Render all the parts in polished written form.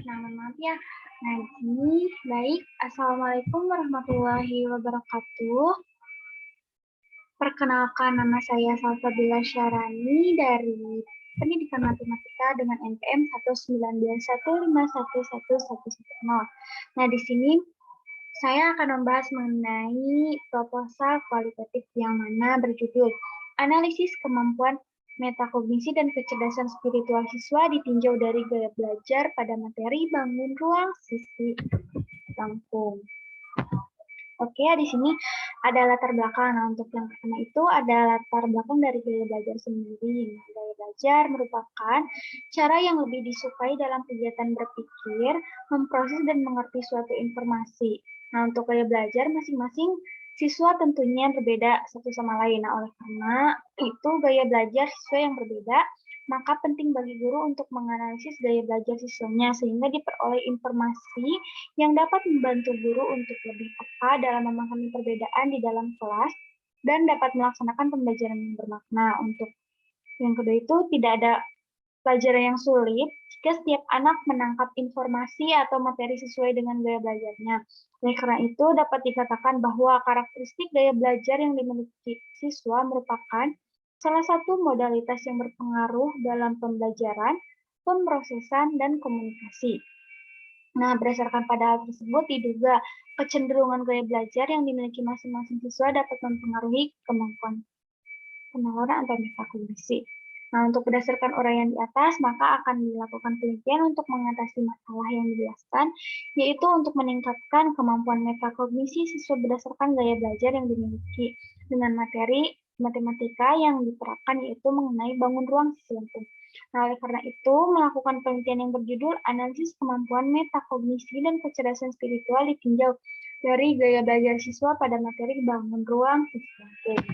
Nah, mohon maaf ya. Nah, di sini baik. Assalamualaikum warahmatullahi wabarakatuh. Perkenalkan, nama saya Salsabila Syarani dari Pendidikan Matematika dengan NPM 19215111110. Nah, di sini saya akan membahas mengenai proposal kualitatif yang mana berjudul Analisis Kemampuan Metakognisi dan Kecerdasan Spiritual Siswa ditinjau dari gaya belajar pada materi bangun ruang sisi Lampung. Oke, di sini ada latar belakang. Nah, untuk yang pertama itu ada latar belakang dari gaya belajar sendiri. Nah, gaya belajar merupakan cara yang lebih disukai dalam kegiatan berpikir, memproses dan mengerti suatu informasi. Nah, untuk gaya belajar masing-masing siswa tentunya berbeda satu sama lain. Nah, oleh karena itu gaya belajar siswa yang berbeda, maka penting bagi guru untuk menganalisis gaya belajar siswanya sehingga diperoleh informasi yang dapat membantu guru untuk lebih peka dalam memahami perbedaan di dalam kelas dan dapat melaksanakan pembelajaran yang bermakna. Untuk yang kedua itu tidak ada pelajaran yang sulit jika setiap anak menangkap informasi atau materi sesuai dengan gaya belajarnya. Oleh karena itu, dapat dikatakan bahwa karakteristik gaya belajar yang dimiliki siswa merupakan salah satu modalitas yang berpengaruh dalam pembelajaran, pemrosesan, dan komunikasi. Nah, berdasarkan pada hal tersebut, diduga kecenderungan gaya belajar yang dimiliki masing-masing siswa dapat mempengaruhi kemampuan penalaran atau metakognisi. Nah, untuk berdasarkan uraian di atas, maka akan dilakukan penelitian untuk mengatasi masalah yang dijelaskan, yaitu untuk meningkatkan kemampuan metakognisi siswa berdasarkan gaya belajar yang dimiliki dengan materi matematika yang diterapkan, yaitu mengenai bangun ruang sisi lengkung. Nah, oleh karena itu, melakukan penelitian yang berjudul Analisis Kemampuan Metakognisi dan Kecerdasan Spiritual ditinjau dari gaya belajar siswa pada materi bangun ruang sisi lengkung.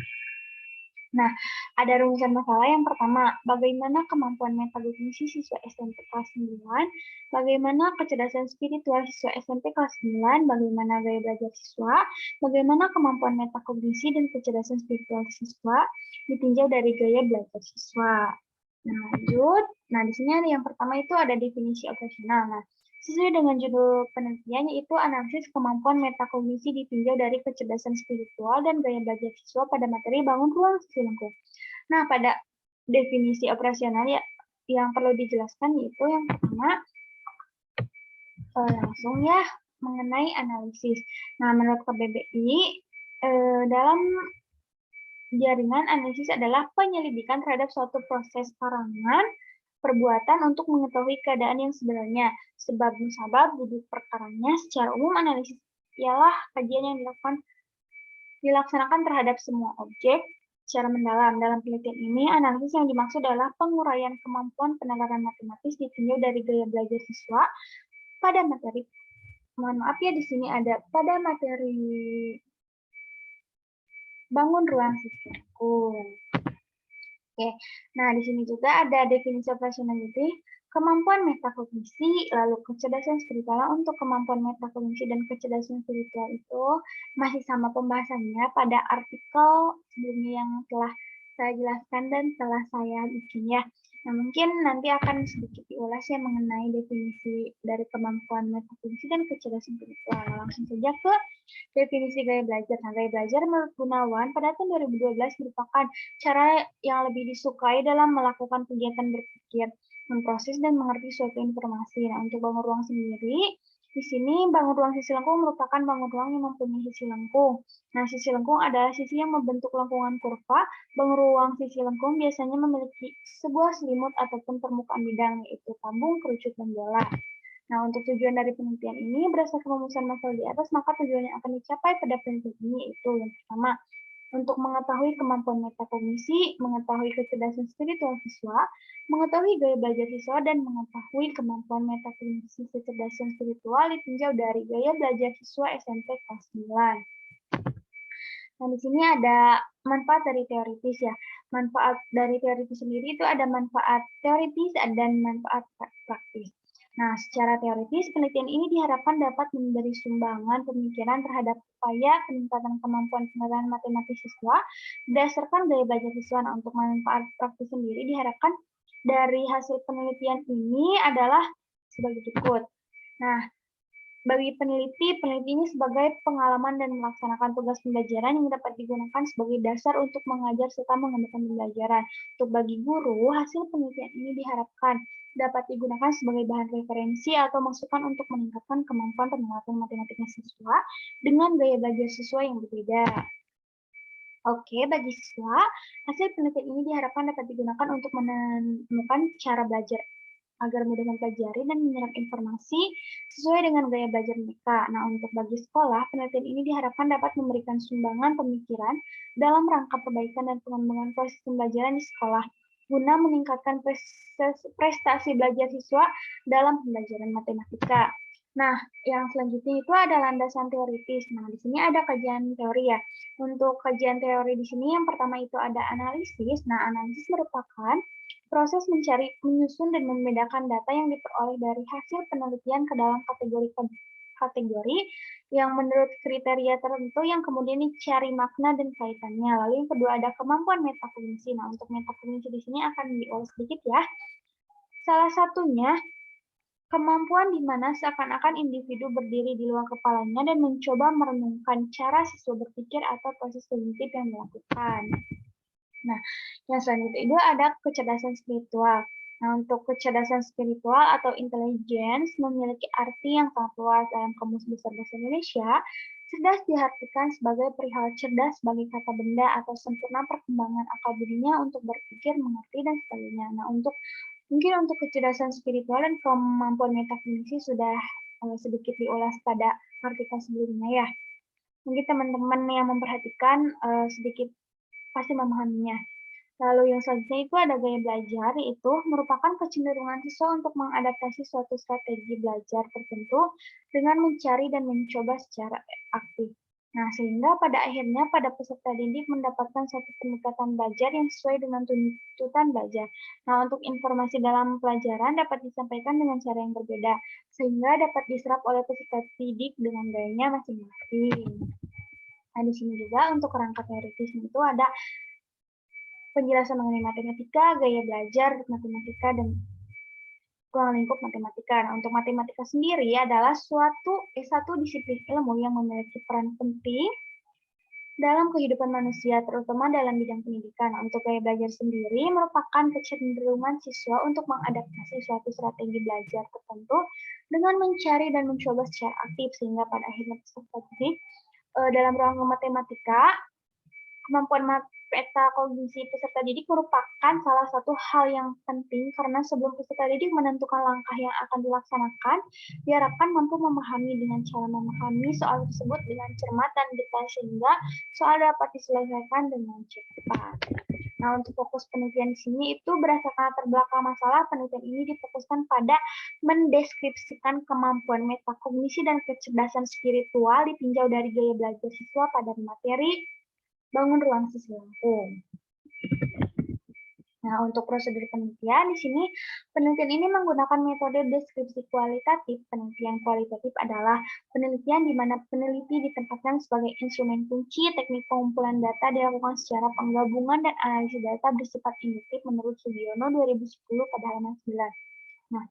Nah, ada rumusan masalah yang pertama, bagaimana kemampuan metakognisi siswa SMP kelas 9, bagaimana kecerdasan spiritual siswa SMP kelas 9, bagaimana gaya belajar siswa, bagaimana kemampuan metakognisi dan kecerdasan spiritual siswa ditinjau dari gaya belajar siswa. Nah, lanjut. Nah, di sini ada yang pertama itu ada definisi operasional. Nah, sesuai dengan judul penelitian, yaitu analisis kemampuan metakognisi ditinjau dari kecerdasan spiritual dan gaya belajar siswa pada materi bangun ruang sisi lengkung. Nah, pada definisi operasional ya, yang perlu dijelaskan yaitu yang pertama, langsung ya, mengenai analisis. Nah, menurut KBBI, dalam jaringan analisis adalah penyelidikan terhadap suatu proses karangan perbuatan untuk mengetahui keadaan yang sebenarnya, sebab musabab duduk perkaranya. Secara umum, analisis ialah kajian yang dilaksanakan terhadap semua objek secara mendalam. Dalam penelitian ini, analisis yang dimaksud adalah penguraian kemampuan penalaran matematis ditinjau dari gaya belajar siswa pada materi. Mohon maaf ya, di sini ada pada materi bangun ruang sisi lengkung. Oke, nah di sini juga ada definisi operationality, kemampuan metakognisi, lalu kecerdasan spiritual. Untuk kemampuan metakognisi dan kecerdasan spiritual itu masih sama pembahasannya pada artikel sebelumnya yang telah saya jelaskan dan telah saya bikin ya. Nah, mungkin nanti akan sedikit diulas ya mengenai definisi dari kemampuan metakognisi dan kecerdasan spiritual. Nah, langsung saja ke definisi gaya belajar. Nah, gaya belajar menurut Gunawan pada tahun 2012 merupakan cara yang lebih disukai dalam melakukan kegiatan berpikir, memproses dan mengerti suatu informasi. Nah, untuk bangun ruang sendiri, di sini bangun ruang sisi lengkung merupakan bangun ruang yang mempunyai sisi lengkung. Nah, sisi lengkung adalah sisi yang membentuk lengkungan kurva. Bangun ruang sisi lengkung biasanya memiliki sebuah selimut ataupun permukaan bidang, yaitu tabung, kerucut, dan bola. Nah, untuk tujuan dari penelitian ini, berdasarkan rumusan masalah di atas, maka tujuan yang akan dicapai pada penelitian ini yaitu yang pertama, untuk mengetahui kemampuan metakognisi, mengetahui kecerdasan spiritual siswa, mengetahui gaya belajar siswa, dan mengetahui kemampuan metakognisi kecerdasan spiritual ditinjau dari gaya belajar siswa SMP kelas 9. Nah, di sini ada manfaat dari teoritis ya. Manfaat dari teoritis sendiri itu ada manfaat teoritis dan manfaat praktis. Nah, secara teoritis, penelitian ini diharapkan dapat memberi sumbangan pemikiran terhadap upaya peningkatan kemampuan penerapan matematis siswa berdasarkan gaya belajar siswa. Nah, untuk manfaat praktis sendiri diharapkan dari hasil penelitian ini adalah sebagai berikut. Nah, bagi peneliti, peneliti ini sebagai pengalaman dan melaksanakan tugas pembelajaran yang dapat digunakan sebagai dasar untuk mengajar serta mengembangkan pembelajaran. Untuk bagi guru, hasil penelitian ini diharapkan dapat digunakan sebagai bahan referensi atau masukan untuk meningkatkan kemampuan penerapan matematika siswa dengan gaya belajar siswa yang berbeda. Oke, bagi siswa, hasil penelitian ini diharapkan dapat digunakan untuk menemukan cara belajar agar mudah mempelajari dan menyerap informasi sesuai dengan gaya belajar mereka. Nah, untuk bagi sekolah, penelitian ini diharapkan dapat memberikan sumbangan pemikiran dalam rangka perbaikan dan pengembangan proses pembelajaran di sekolah, guna meningkatkan prestasi belajar siswa dalam pembelajaran matematika. Nah, yang selanjutnya itu ada landasan teoritis. Nah, di sini ada kajian teori ya. Untuk kajian teori di sini yang pertama itu ada analisis. Nah, analisis merupakan proses mencari, menyusun, dan membedakan data yang diperoleh dari hasil penelitian ke dalam kategori yang menurut kriteria tertentu yang kemudian dicari makna dan kaitannya. Lalu yang kedua ada kemampuan metakognisi. Nah, untuk metakognisi di sini akan diulas sedikit ya. Salah satunya kemampuan di mana seakan-akan individu berdiri di luar kepalanya dan mencoba merenungkan cara siswa berpikir atau proses kognitif yang dilakukan. Nah, yang selanjutnya itu ada kecerdasan spiritual. Nah, untuk kecerdasan spiritual atau intelligence memiliki arti yang sangat luas dalam Kamus Besar Bahasa Indonesia. Cerdas diartikan sebagai perihal cerdas sebagai kata benda atau sempurna perkembangan akal budinya untuk berpikir, mengerti, dan sebagainya. Nah, mungkin untuk kecerdasan spiritual dan kemampuan metakognisi sudah sedikit diulas pada artikel sebelumnya ya. Mungkin teman-teman yang memperhatikan sedikit pasti memahaminya. Lalu yang selanjutnya itu ada gaya belajar, yaitu merupakan kecenderungan siswa untuk mengadaptasi suatu strategi belajar tertentu dengan mencari dan mencoba secara aktif. Nah, sehingga pada akhirnya pada peserta didik mendapatkan suatu pendekatan belajar yang sesuai dengan tuntutan belajar. Nah, untuk informasi dalam pelajaran dapat disampaikan dengan cara yang berbeda, sehingga dapat diserap oleh peserta didik dengan gayanya masing-masing. Nah, di sini juga untuk kerangka teoritisnya itu ada penjelasan mengenai matematika, gaya belajar matematika, dan ruang lingkup matematika. Nah, untuk matematika sendiri adalah satu disiplin ilmu yang memiliki peran penting dalam kehidupan manusia, terutama dalam bidang pendidikan. Nah, untuk gaya belajar sendiri merupakan kecenderungan siswa untuk mengadaptasi suatu strategi belajar tertentu dengan mencari dan mencoba secara aktif, sehingga pada akhirnya peserta didik dalam ruang matematika, kemampuan metakognisi peserta didik merupakan salah satu hal yang penting karena sebelum peserta didik menentukan langkah yang akan dilaksanakan, diharapkan mampu memahami dengan cara memahami soal tersebut dengan cermat dan detail sehingga soal dapat diselesaikan dengan cepat. Nah, untuk fokus penelitian di sini itu berdasarkan latar belakang masalah, penelitian ini difokuskan pada mendeskripsikan kemampuan metakognisi dan kecerdasan spiritual ditinjau dari gaya belajar siswa pada materi bangun ruang sisi lengkung. Nah, untuk prosedur penelitian di sini, penelitian ini menggunakan metode deskripsi kualitatif. Penelitian kualitatif adalah penelitian di mana peneliti ditempatkan sebagai instrumen kunci. Teknik pengumpulan data dilakukan secara penggabungan dan analisis data bersifat induktif menurut Sugiono 2010 pada halaman 9. Nah,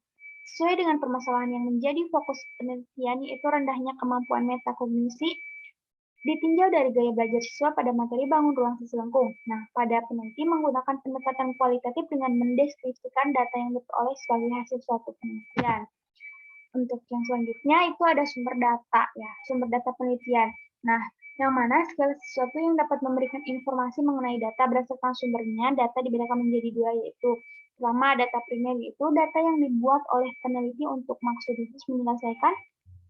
sesuai dengan permasalahan yang menjadi fokus penelitian yaitu rendahnya kemampuan metakognisi ditinjau dari gaya belajar siswa pada materi bangun ruang sisi lengkung. Nah, pada peneliti menggunakan pendekatan kualitatif dengan mendeskripsikan data yang diperoleh sebagai hasil suatu penelitian. Untuk yang selanjutnya itu ada sumber data ya, sumber data penelitian. Nah, yang mana segala sesuatu yang dapat memberikan informasi mengenai data berdasarkan sumbernya, data dibedakan menjadi dua yaitu pertama data primer yaitu data yang dibuat oleh peneliti untuk maksud khusus menyelesaikan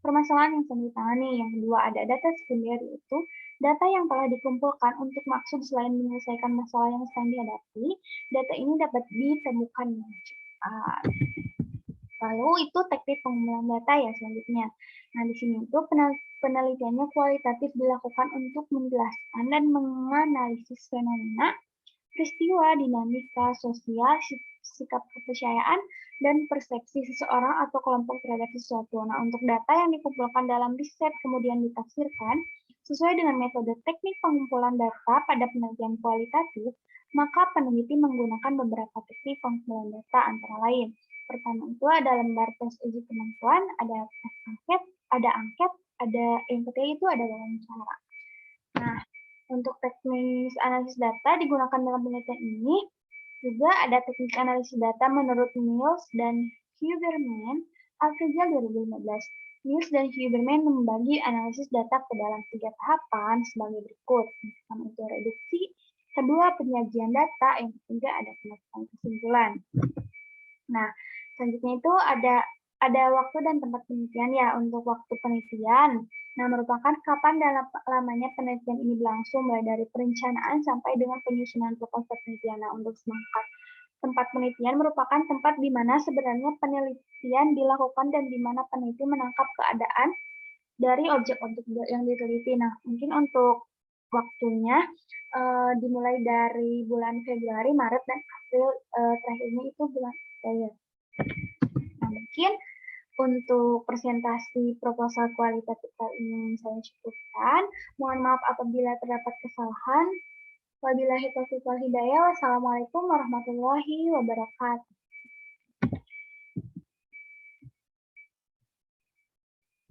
permasalahan yang sedang ditangani. Yang kedua ada data sekunder yaitu data yang telah dikumpulkan untuk maksud selain menyelesaikan masalah yang sedang dihadapi, data ini dapat ditemukan dengan cepat. Lalu itu teknik pengumpulan data ya selanjutnya. Nah, di sini itu penelitiannya kualitatif dilakukan untuk menjelaskan dan menganalisis fenomena, peristiwa, dinamika sosial, sikap kepercayaan, dan persepsi seseorang atau kelompok terhadap sesuatu. Nah, untuk data yang dikumpulkan dalam riset kemudian ditafsirkan sesuai dengan metode teknik pengumpulan data pada penelitian kualitatif, maka peneliti menggunakan beberapa teknik pengumpulan data antara lain Pertama itu ada lembar tes uji kemampuan, ada tes angket, ada yang ketiga itu ada wawancara. Nah, untuk teknis analisis data digunakan dalam penelitian ini juga ada teknik analisis data menurut Niels dan Huberman, April 2015. Niels dan Huberman membagi analisis data ke dalam 3 tahapan sebagai berikut. Pertama itu reduksi, kedua penyajian data, yang ketiga ada penetapan kesimpulan. Nah, selanjutnya itu ada waktu dan tempat penelitian ya. Untuk waktu penelitian, nah merupakan kapan dalam lamanya penelitian ini berlangsung, mulai dari perencanaan sampai dengan penyusunan proposal penelitian. Nah, untuk semangat tempat penelitian merupakan tempat di mana sebenarnya penelitian dilakukan dan di mana peneliti menangkap keadaan dari objek-objek yang diteliti. Nah, mungkin untuk waktunya dimulai dari bulan Februari, Maret, dan April, terakhirnya itu bulan April. Nah, mungkin untuk presentasi proposal kualitatif kali ini saya cukupkan. Mohon maaf apabila terdapat kesalahan. Wabillahi taufiq wal hidayah. Wassalamualaikum warahmatullahi wabarakatuh.